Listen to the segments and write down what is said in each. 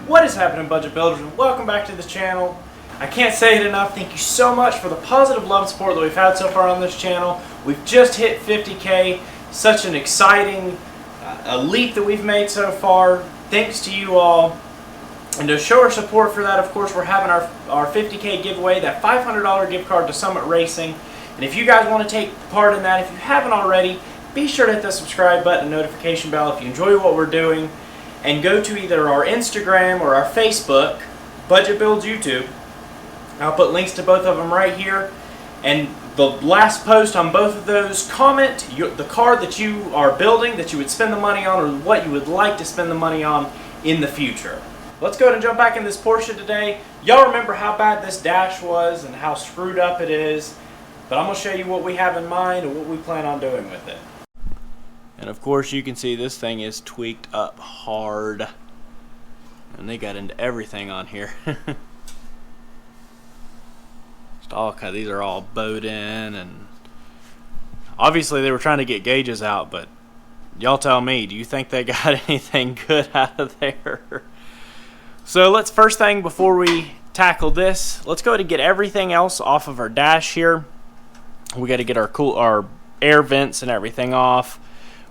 What is happening, budget builders, and welcome back to the channel. I can't say it enough, thank you so much for the positive love and support that we've had so far on this channel. We've just hit 50K, such an exciting leap that we've made so far. Thanks to you all. And to show our support for that, of course, we're having our 50K giveaway, that $500 gift card to Summit Racing. And if you guys want to take part in that, if you haven't already, be sure to hit the subscribe button and notification bell if you enjoy what we're doing. And go to either our Instagram or our Facebook, Budget Builds YouTube. I'll put links to both of them right here. And the last post on both of those, comment the car that you are building, that you would spend the money on, or what you would like to spend the money on in the future. Let's go ahead and jump back in this Porsche today. Y'all remember how bad this dash was and how screwed up it is. But I'm going to show you what we have in mind and what we plan on doing with it. And of course you can see this thing is tweaked up hard. And they got into everything on here. These are all bowed in, and obviously they were trying to get gauges out, but y'all tell me, do you think they got anything good out of there? So let's, first thing before we tackle this, let's go ahead and get everything else off of our dash here. We got to get our air vents and everything off.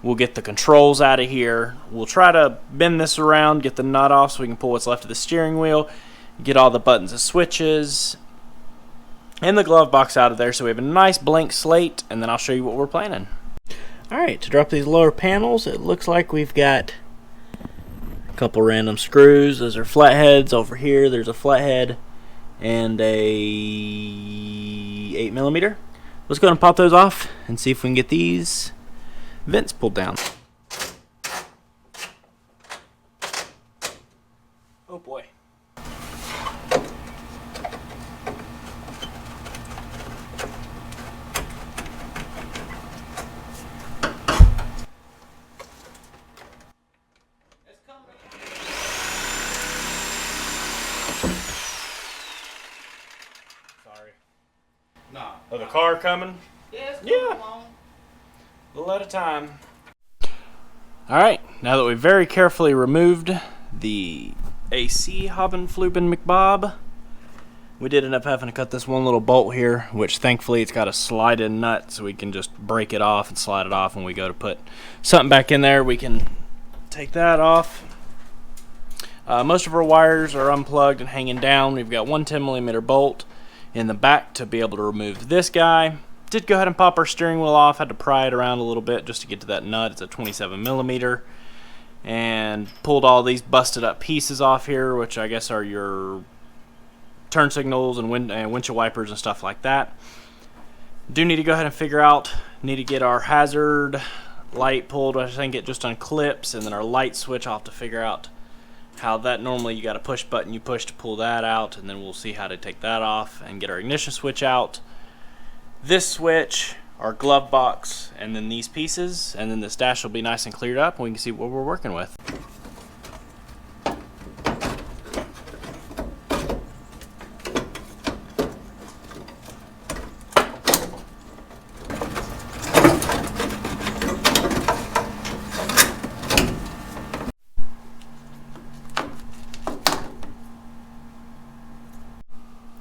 We'll get the controls out of here. We'll try to bend this around, get the nut off so we can pull what's left of the steering wheel, get all the buttons and switches, and the glove box out of there so we have a nice blank slate, and then I'll show you what we're planning. Alright, to drop these lower panels, it looks like we've got a couple random screws. Those are flatheads. Over here there's a flathead and a 8mm. Let's go ahead and pop those off and see if we can get these vents pulled down. Oh boy. Sorry. Nah. Oh, the car coming? Yeah. A little at a time. Alright, now that we've very carefully removed the AC Hobbenfluben McBob, we did end up having to cut this one little bolt here, which thankfully it's got a slide-in nut, so we can just break it off and slide it off when we go to put something back in there. We can take that off. Most of our wires are unplugged and hanging down. We've got one 10mm bolt in the back to be able to remove this guy. Did go ahead and pop our steering wheel off. Had to pry it around a little bit just to get to that nut. It's a 27mm, and pulled all these busted up pieces off here, which I guess are your turn signals and windshield wipers and stuff like that. Do need to go ahead and figure out, need to get our hazard light pulled. I think it just unclips, and then our light switch, I'll have to figure out how that, normally you got a push button you push to pull that out, and then we'll see how to take that off and get our ignition switch out. This switch, our glove box, and then these pieces, and then this dash will be nice and cleared up, and we can see what we're working with.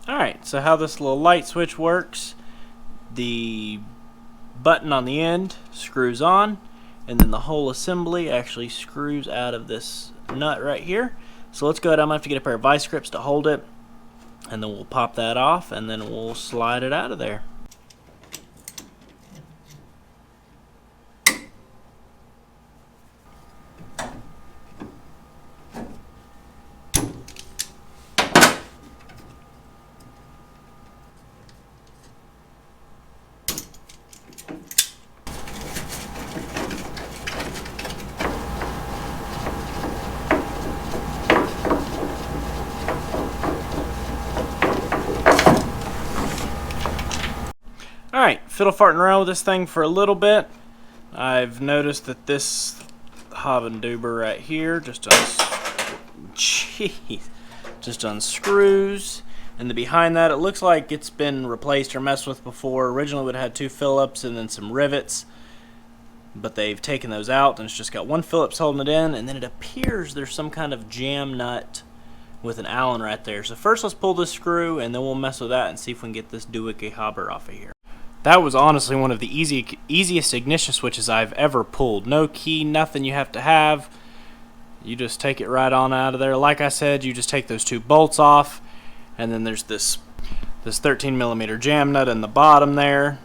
Alright, so how this little light switch works: the button on the end screws on, and then the whole assembly actually screws out of this nut right here. So let's go ahead. I'm going to have to get a pair of vice grips to hold it, and then we'll pop that off, and then we'll slide it out of there. Alright, fiddle farting around with this thing for a little bit. I've noticed that this Hobbenduber right here just unscrews. And then behind that, it looks like it's been replaced or messed with before. Originally it had 2 Phillips and then some rivets, but they've taken those out and it's just got 1 Phillips holding it in, and then it appears there's some kind of jam nut with an Allen right there. So first let's pull this screw, and then we'll mess with that and see if we can get this doohickey-hobber off of here. That was honestly one of the easiest ignition switches I've ever pulled. No key, nothing you have to have. You just take it right on out of there. Like I said, you just take those 2 bolts off, and then there's this 13mm jam nut in the bottom there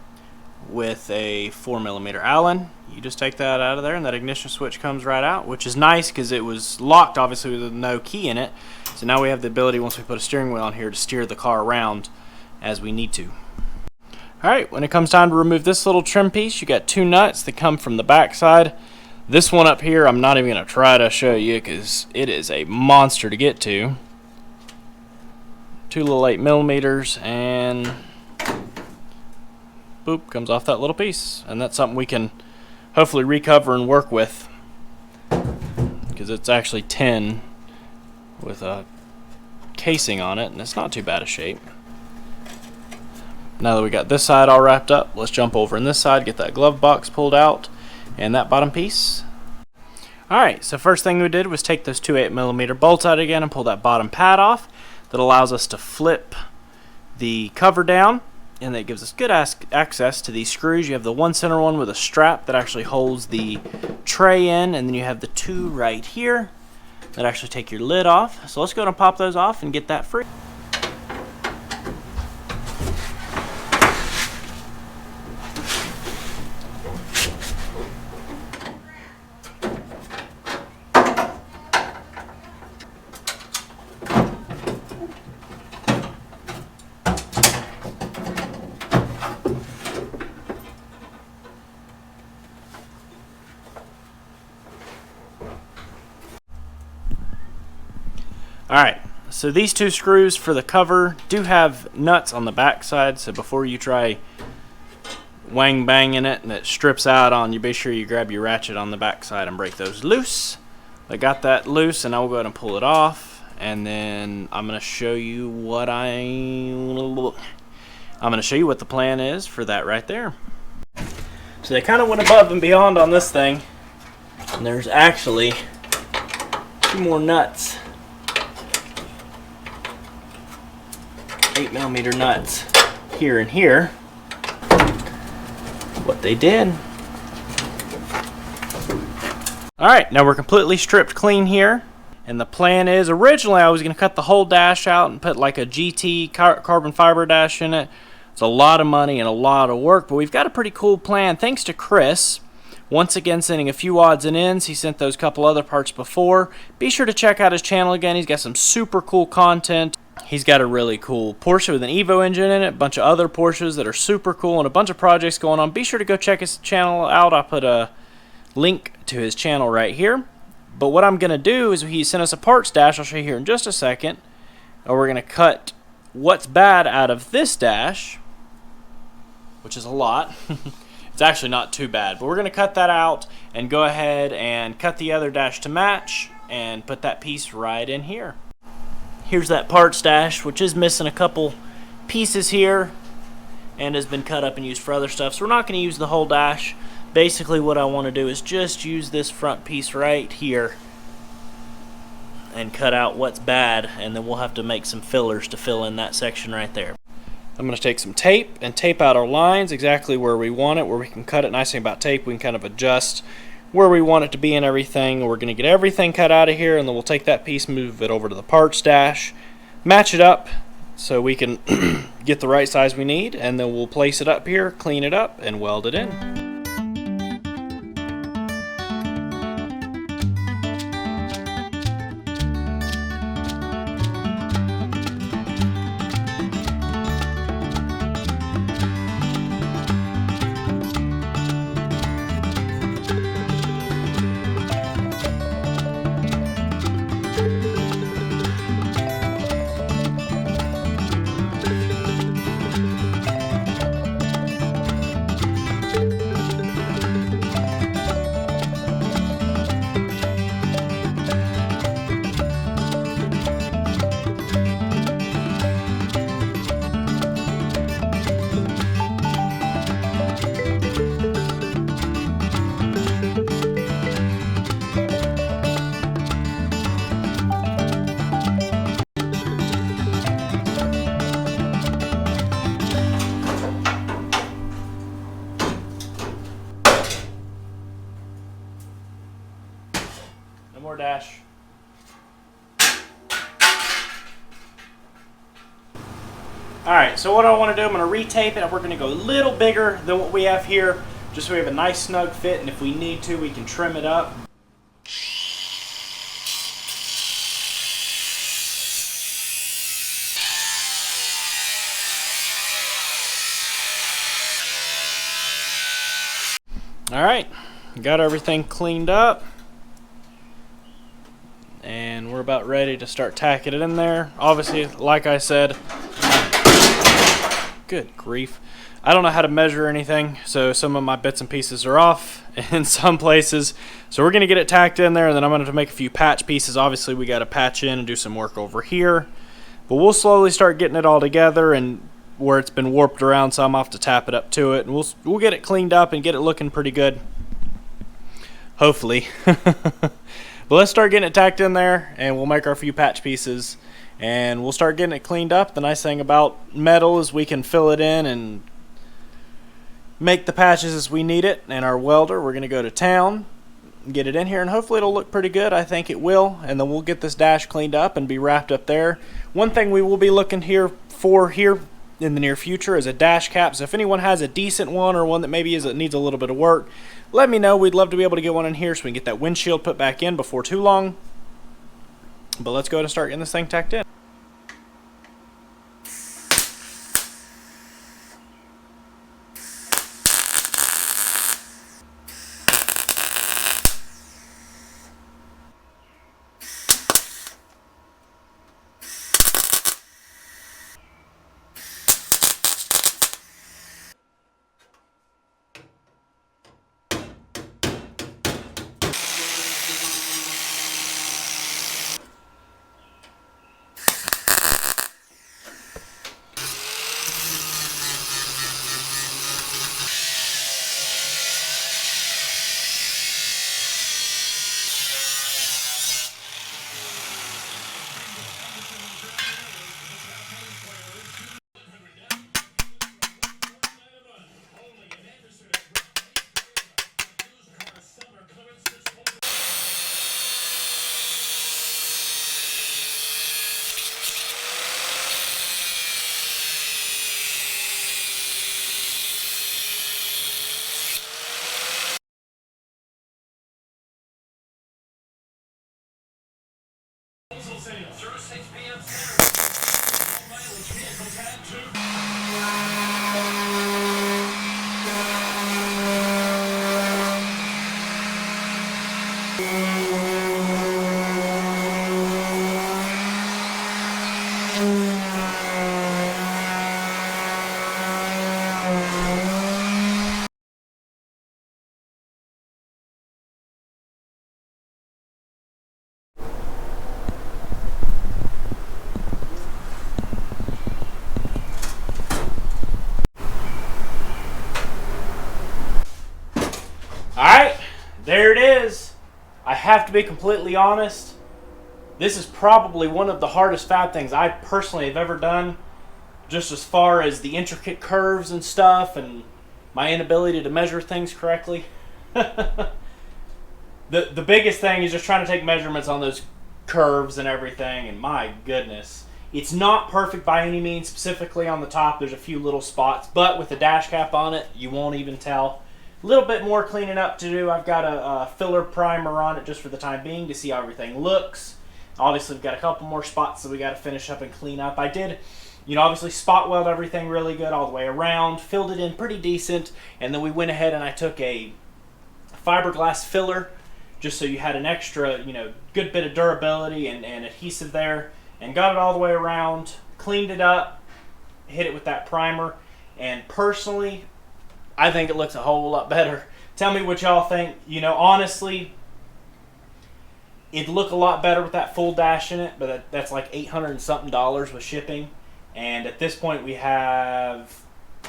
with a 4mm Allen. You just take that out of there, and that ignition switch comes right out, which is nice because it was locked, obviously, with no key in it. So now we have the ability, once we put a steering wheel on here, to steer the car around as we need to. Alright, when it comes time to remove this little trim piece, you got 2 nuts that come from the back side. This one up here, I'm not even going to try to show you because it is a monster to get to. 2 little 8mm, and boop, comes off that little piece. And that's something we can hopefully recover and work with, because it's actually tin with a casing on it, and it's not too bad a shape. Now that we got this side all wrapped up, let's jump over in this side, get that glove box pulled out, and that bottom piece. Alright, so first thing we did was take those 2 8mm bolts out again and pull that bottom pad off. That allows us to flip the cover down, and that gives us good access to these screws. You have the one center one with a strap that actually holds the tray in, and then you have the 2 right here that actually take your lid off. So let's go ahead and pop those off and get that free. Alright, so these 2 screws for the cover do have nuts on the back side, so before you try wang banging it and it strips out on you, be sure you grab your ratchet on the back side and break those loose. I got that loose, and I will go ahead and pull it off, and then I'm going to show you what the plan is for that right there. So they kind of went above and beyond on this thing, and there's actually 2 more nuts. 8mm nuts here and here. What they did. Alright, now we're completely stripped clean here, and the plan is, originally I was going to cut the whole dash out and put like a GT carbon fiber dash in it. It's a lot of money and a lot of work, but we've got a pretty cool plan thanks to Chris. Once again, sending a few odds and ends. He sent those couple other parts before. Be sure to check out his channel again. He's got some super cool content. He's got a really cool Porsche with an Evo engine in it, a bunch of other Porsches that are super cool, and a bunch of projects going on. Be sure to go check his channel out. I'll put a link to his channel right here. But what I'm going to do is, he sent us a parts dash. I'll show you here in just a second. And we're going to cut what's bad out of this dash, which is a lot. It's actually not too bad, but we're going to cut that out and go ahead and cut the other dash to match and put that piece right in here. Here's that parts dash, which is missing a couple pieces here and has been cut up and used for other stuff. So we're not going to use the whole dash. Basically what I want to do is just use this front piece right here and cut out what's bad, and then we'll have to make some fillers to fill in that section right there. I'm going to take some tape and tape out our lines exactly where we want it, where we can cut it. Nice thing about tape, we can kind of adjust where we want it to be and everything. We're going to get everything cut out of here, and then we'll take that piece, move it over to the parts dash, match it up so we can get the right size we need, and then we'll place it up here, clean it up, and weld it in. dash. Alright, so what I want to do, I'm going to retape it, and we're going to go a little bigger than what we have here, just so we have a nice snug fit, and if we need to, we can trim it up. Alright, got everything cleaned up, and we're about ready to start tacking it in there. Obviously, like I said, good grief, I don't know how to measure anything, so some of my bits and pieces are off in some places. So we're going to get it tacked in there, and then I'm going to have to make a few patch pieces. Obviously, we got to patch in and do some work over here, but we'll slowly start getting it all together, and where it's been warped around some, I'll have to tap it up to it, and we'll get it cleaned up and get it looking pretty good, hopefully. But let's start getting it tacked in there, and we'll make our few patch pieces, and we'll start getting it cleaned up. The nice thing about metal is we can fill it in and make the patches as we need it. And our welder, we're going to go to town, get it in here, and hopefully it'll look pretty good. I think it will, and then we'll get this dash cleaned up and be wrapped up there. One thing we will be looking here in the near future is a dash cap. So if anyone has a decent one, or one that maybe needs a little bit of work, let me know. We'd love to be able to get one in here so we can get that windshield put back in before too long. But let's go ahead and start getting this thing tacked in. Alright, there it is. I have to be completely honest. This is probably one of the hardest fab things I personally have ever done. Just as far as the intricate curves and stuff, and my inability to measure things correctly. The biggest thing is just trying to take measurements on those curves and everything, and my goodness. It's not perfect by any means. Specifically on the top, there's a few little spots, but with the dash cap on it, you won't even tell. A little bit more cleaning up to do. I've got a filler primer on it just for the time being to see how everything looks. Obviously, we've got a couple more spots that we got to finish up and clean up. I did, obviously spot weld everything really good all the way around, filled it in pretty decent, and then we went ahead and I took a fiberglass filler just so you had an extra, good bit of durability and adhesive there, and got it all the way around, cleaned it up, hit it with that primer, and personally, I think it looks a whole lot better. Tell me what y'all think. Honestly, it'd look a lot better with that full dash in it, but that's like $800 and something with shipping. And at this point, we have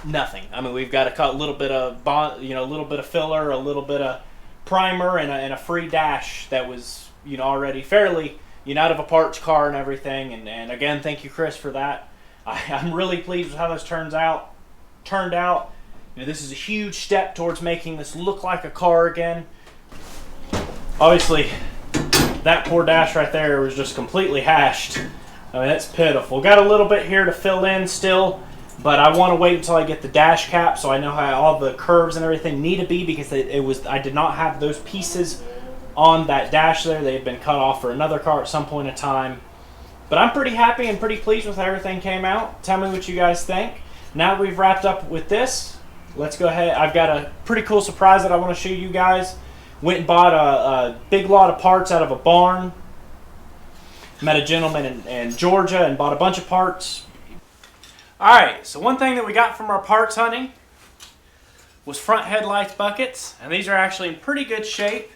nothing. I mean, we've got a little bit of a little bit of filler, a little bit of primer, and a free dash that was already fairly out of a parts car and everything. And again, thank you, Chris, for that. I'm really pleased with how this turned out. This is a huge step towards making this look like a car again. Obviously, that poor dash right there was just completely hashed. I mean, it's pitiful. Got a little bit here to fill in still, but I want to wait until I get the dash cap so I know how all the curves and everything need to be, because I did not have those pieces on that dash there. They had been cut off for another car at some point in time. But I'm pretty happy and pretty pleased with how everything came out. Tell me what you guys think. Now that we've wrapped up with this, let's go ahead. I've got a pretty cool surprise that I want to show you guys. Went and bought a big lot of parts out of a barn. Met a gentleman in Georgia and bought a bunch of parts. Alright, so one thing that we got from our parts hunting was front headlights buckets. And these are actually in pretty good shape.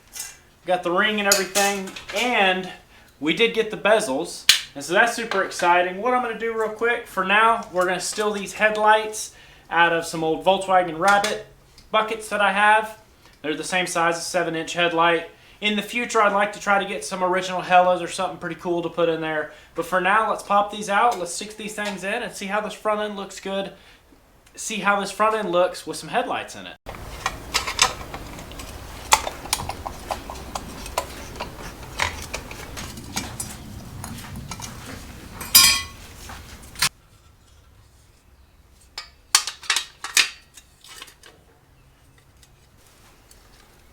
Got the ring and everything. And we did get the bezels. And so that's super exciting. What I'm going to do real quick, for now, we're going to steal these headlights out of some old Volkswagen Rabbit buckets that I have. They're the same size as 7-inch headlight. In the future, I'd like to try to get some original Hellas or something pretty cool to put in there. But for now, let's pop these out. Let's stick these things in and see how this front end looks good. See how this front end looks with some headlights in it.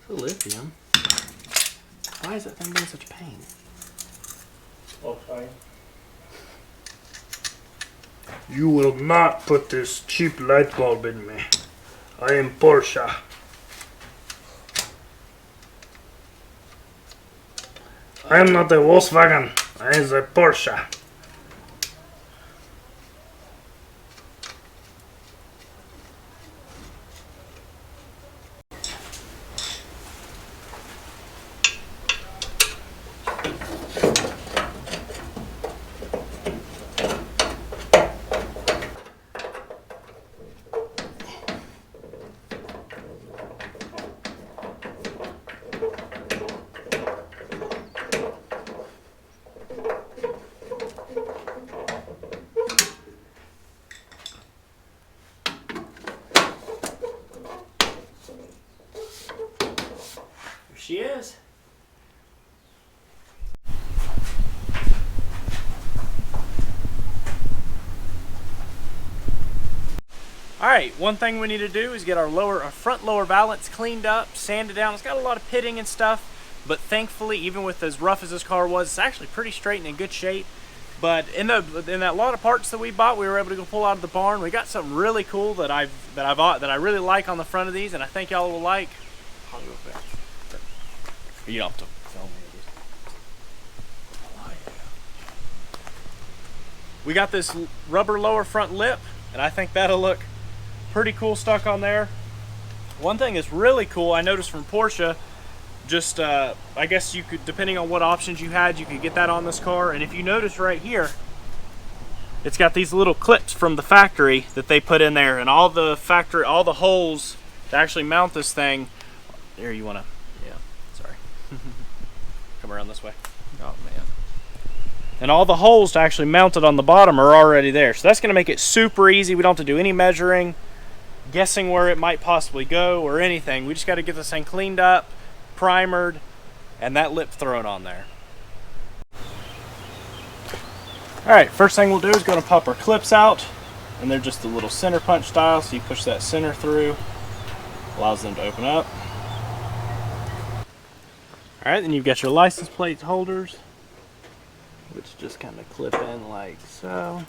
Lithium. Why is that thing being such a pain? Oh, sorry. You will not put this cheap light bulb in me. I am Porsche. I am not a Volkswagen. I am a Porsche. She is. Alright, one thing we need to do is get our front lower valance cleaned up, sanded down. It's got a lot of pitting and stuff, but thankfully, even with as rough as this car was, it's actually pretty straight and in good shape. But in that lot of parts that we bought, we were able to go pull out of the barn. We got something really cool that I really like on the front of these, and I think y'all will like. You don't have to film me. We got this rubber lower front lip, and I think that'll look pretty cool stuck on there. One thing that's really cool, I noticed from Porsche, just I guess you could, depending on what options you had, you could get that on this car. And if you notice right here, it's got these little clips from the factory that they put in there, and all the holes to actually mount this thing. There, you wanna, yeah, sorry. Come around this way. Oh man. And all the holes to actually mount it on the bottom are already there. So that's gonna make it super easy. We don't have to do any measuring, guessing where it might possibly go or anything. We just gotta get this thing cleaned up, primered, and that lip thrown on there. Alright, first thing we'll do is gonna pop our clips out, and they're just the little center punch style, so you push that center through, allows them to open up. Alright, then you've got your license plate holders, which just kind of clip in like so.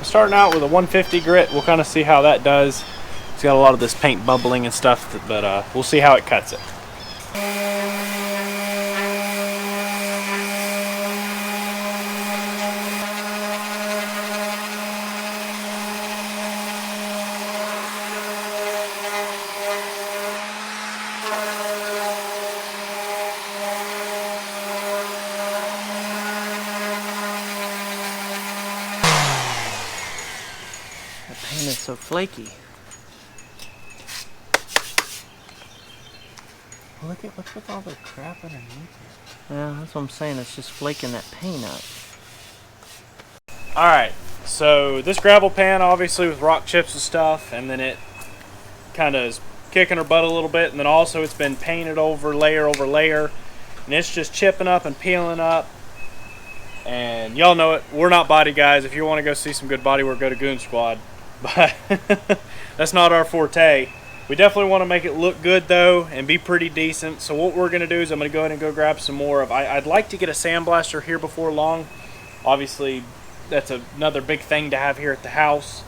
Starting out with a 150 grit, we'll kind of see how that does. It's got a lot of this paint bubbling and stuff, but we'll see how it cuts it. Paint is so flaky. What's with all the crap underneath it? Yeah, that's what I'm saying. It's just flaking that paint up. Alright, so this gravel pan, obviously with rock chips and stuff, and then it kind of is kicking her butt a little bit, and then also it's been painted over layer, and it's just chipping up and peeling up. And y'all know it, we're not body guys. If you want to go see some good body work, go to Goon Squad. But that's not our forte. We definitely want to make it look good though and be pretty decent. So what we're going to do is I'm going to go ahead and go grab some more of, I'd like to get a sandblaster here before long. Obviously that's another big thing to have here at the house.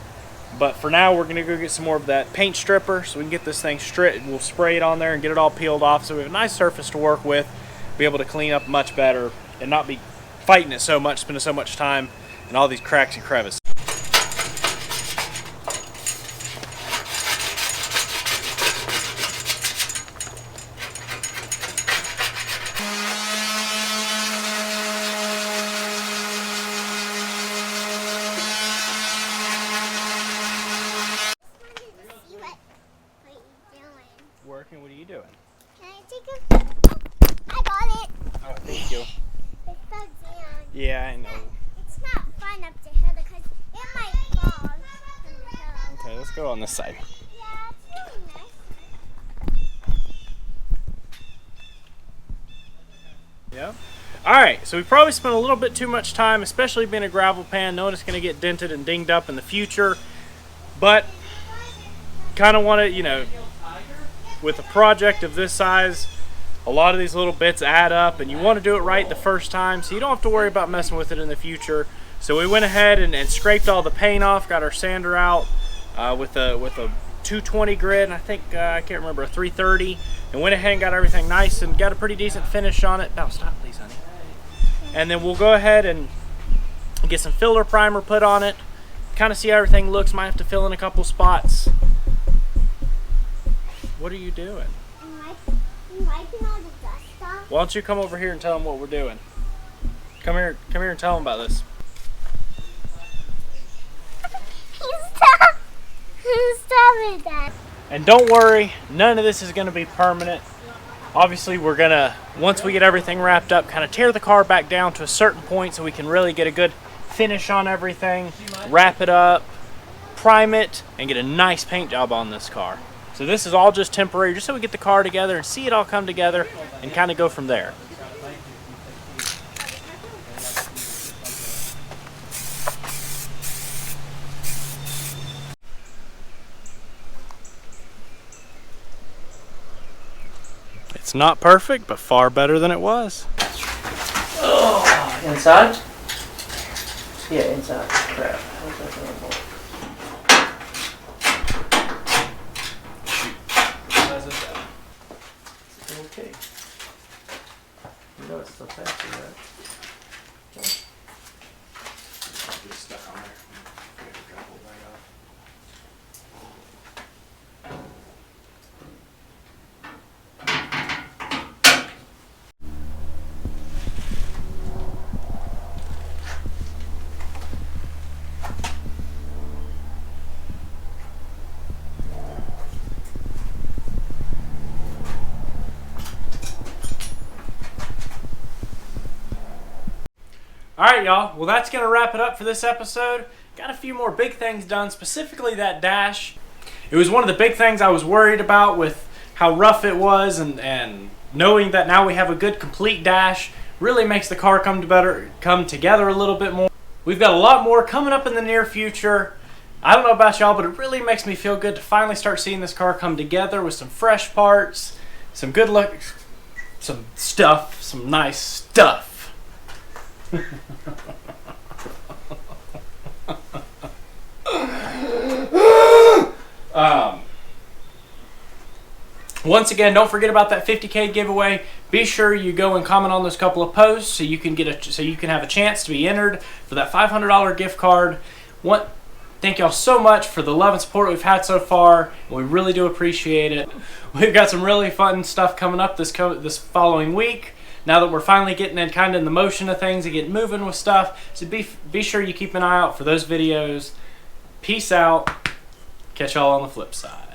But for now we're going to go get some more of that paint stripper so we can get this thing stripped. We'll spray it on there and get it all peeled off so we have a nice surface to work with. Be able to clean up much better and not be fighting it so much, spending so much time in all these cracks and crevices. Working, what are you doing? Can I take a... Oh, I got it. Oh, thank you. It's so down. Yeah, I know. It's not fun up the hill because it might fall from the hill. Okay, let's go on this side. Yeah, it's really nice. Yeah. Alright, so we probably spent a little bit too much time, especially being a gravel pan, knowing it's going to get dented and dinged up in the future. But, kind of want to, you know, with a project of this size, a lot of these little bits add up, and you want to do it right the first time so you don't have to worry about messing with it in the future. So we went ahead and scraped all the paint off, got our sander out with a 220 grit, and I think, I can't remember, a 330, and went ahead and got everything nice and got a pretty decent finish on it. Now stop please, honey. And then we'll go ahead and get some filler primer put on it, kind of see how everything looks. Might have to fill in a couple spots. What are you doing? I'm wiping all the dust off. Why don't you come over here and tell them what we're doing? Come here and tell them about this. Stop! Stop it, Dad. And don't worry, none of this is going to be permanent. Obviously, we're going to, once we get everything wrapped up, kind of tear the car back down to a certain point so we can really get a good finish on everything, wrap it up, prime it, and get a nice paint job on this car. So this is all just temporary, just so we get the car together and see it all come together and kind of go from there. It's not perfect, but far better than it was. Oh, inside? Yeah, inside. Crap. Okay. You know it's still fancy, right? It's stuck on there. Alright y'all, well that's going to wrap it up for this episode. Got a few more big things done, specifically that dash. It was one of the big things I was worried about with how rough it was, and knowing that now we have a good complete dash really makes the car come together a little bit more. We've got a lot more coming up in the near future. I don't know about y'all, but it really makes me feel good to finally start seeing this car come together with some fresh parts, some good look, some stuff, some nice stuff. Once again, don't forget about that 50K giveaway. Be sure you go and comment on those couple of posts so you can have a chance to be entered for that $500 gift card. Thank y'all so much for the love and support we've had so far. We really do appreciate it. We've got some really fun stuff coming up this following week. Now that we're finally getting kind of in the motion of things and getting moving with stuff, so be sure you keep an eye out for those videos. Peace out. Catch y'all on the flip side.